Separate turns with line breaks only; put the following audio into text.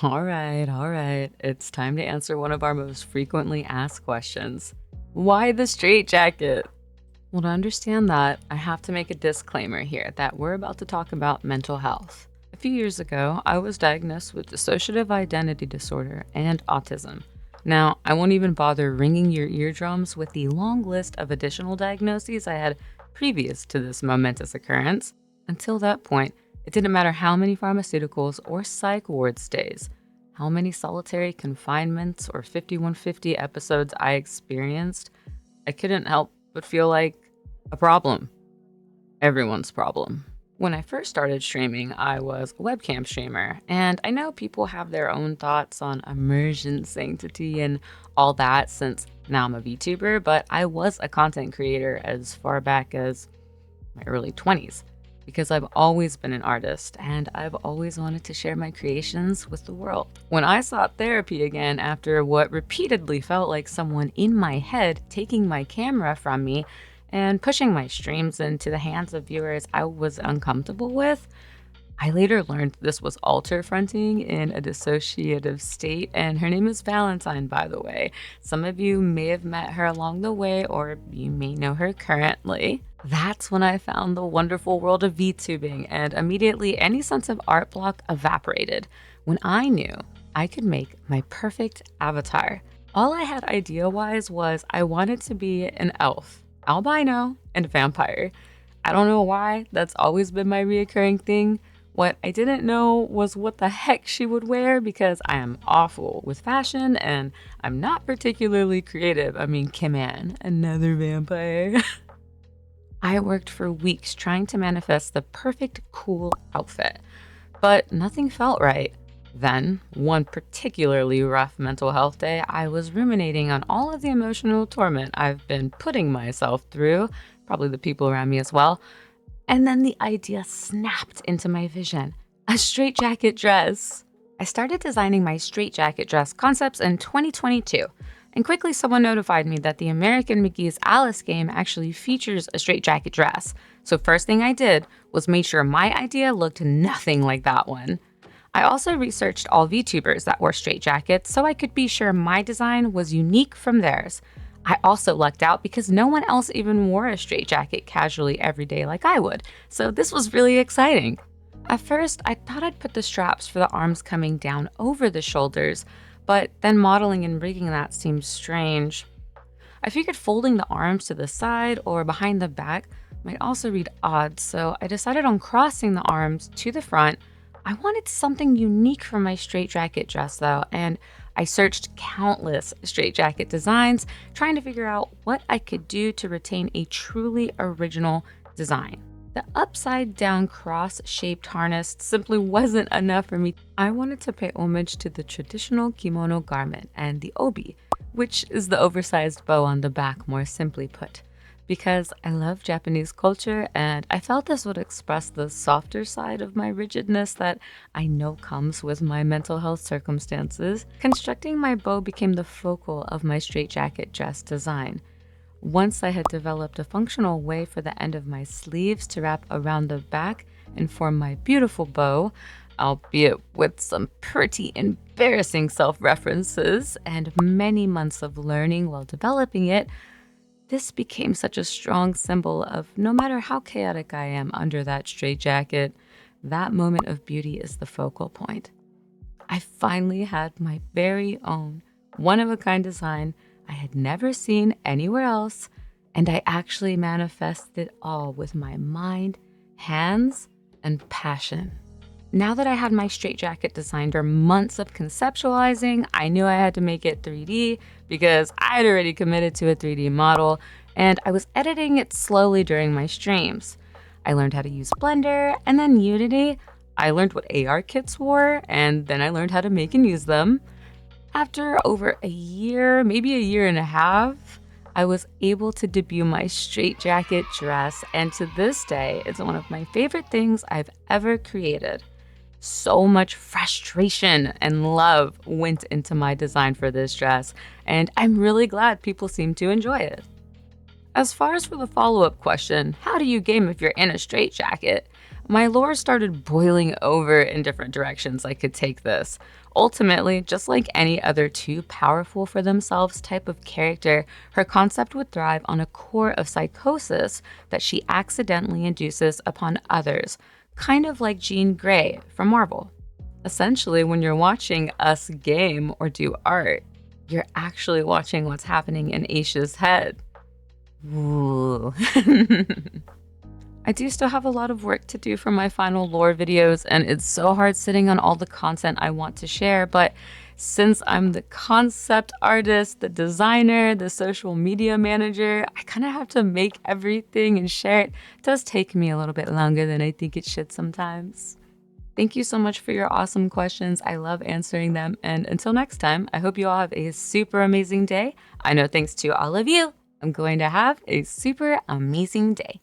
All right. It's time to answer one of our most frequently asked questions. Why the straitjacket? Well, to understand that, I have to make a disclaimer here that we're about to talk about mental health. A few years ago, I was diagnosed with dissociative identity disorder and autism. Now, I won't even bother ringing your eardrums with the long list of additional diagnoses I had previous to this momentous occurrence. Until that point, it didn't matter how many pharmaceuticals or psych ward stays, how many solitary confinements or 5150 episodes I experienced, I couldn't help but feel like a problem. Everyone's problem. When I first started streaming, I was a webcam streamer, and I know people have their own thoughts on immersion sanctity and all that since now I'm a Vtuber, but I was a content creator as far back as my early 20s because I've always been an artist and I've always wanted to share my creations with the world. When I sought therapy again after what repeatedly felt like someone in my head taking my camera from me and pushing my streams into the hands of viewers I was uncomfortable with, I later learned this was alter fronting in a dissociative state, and her name is Valentine, by the way. Some of you may have met her along the way, or you may know her currently. That's when I found the wonderful world of VTubing, and immediately any sense of art block evaporated when I knew I could make my perfect avatar. All I had idea-wise was I wanted to be an elf, albino, and a vampire. I don't know why, that's always been my reoccurring thing. What I didn't know was what the heck she would wear because I am awful with fashion and I'm not particularly creative. I mean, Kim Ann, another vampire. I worked for weeks trying to manifest the perfect cool outfit, but nothing felt right. Then, one particularly rough mental health day, I was ruminating on all of the emotional torment I've been putting myself through, probably the people around me as well. And then the idea snapped into my vision, a straitjacket dress. I started designing my straitjacket dress concepts in 2022, and quickly someone notified me that the American McGee's Alice game actually features a straitjacket dress. So first thing I did was make sure my idea looked nothing like that one. I also researched all VTubers that wore straitjackets so I could be sure my design was unique from theirs. I also lucked out because no one else even wore a straitjacket casually every day like I would, so this was really exciting. At first, I thought I'd put the straps for the arms coming down over the shoulders, but then modeling and rigging that seemed strange. I figured folding the arms to the side or behind the back might also read odd, so I decided on crossing the arms to the front. I wanted something unique for my straitjacket dress though, and I searched countless straitjacket designs, trying to figure out what I could do to retain a truly original design. The upside down cross-shaped harness simply wasn't enough for me. I wanted to pay homage to the traditional kimono garment and the obi, which is the oversized bow on the back, more simply put, because I love Japanese culture and I felt this would express the softer side of my rigidness that I know comes with my mental health circumstances. Constructing my bow became the focal of my straitjacket dress design. Once I had developed a functional way for the end of my sleeves to wrap around the back and form my beautiful bow, albeit with some pretty embarrassing self-references and many months of learning while developing it, this became such a strong symbol of no matter how chaotic I am under that straitjacket, that moment of beauty is the focal point. I finally had my very own one-of-a-kind design I had never seen anywhere else, and I actually manifested it all with my mind, hands, and passion. Now that I had my straitjacket designed for months of conceptualizing, I knew I had to make it 3D because I had already committed to a 3D model and I was editing it slowly during my streams. I learned how to use Blender and then Unity. I learned what AR kits were and then I learned how to make and use them. After over a year, maybe a year and a half, I was able to debut my straitjacket dress, and to this day, it's one of my favorite things I've ever created. So much frustration and love went into my design for this dress, and I'm really glad people seem to enjoy it. As far as for the follow-up question, how do you game if you're in a straitjacket? My lore started boiling over in different directions I could take this. Ultimately, just like any other too powerful for themselves type of character, her concept would thrive on a core of psychosis that she accidentally induces upon others, kind of like Jean Grey from Marvel. Essentially, when you're watching us game or do art, you're actually watching what's happening in Aisha's head. Ooh. I do still have a lot of work to do for my final lore videos, and it's so hard sitting on all the content I want to share, but since I'm the concept artist, the designer, the social media manager, I kind of have to make everything and share it. It does take me a little bit longer than I think it should sometimes. Thank you so much for your awesome questions. I love answering them. And until next time, I hope you all have a super amazing day. I know thanks to all of you, I'm going to have a super amazing day.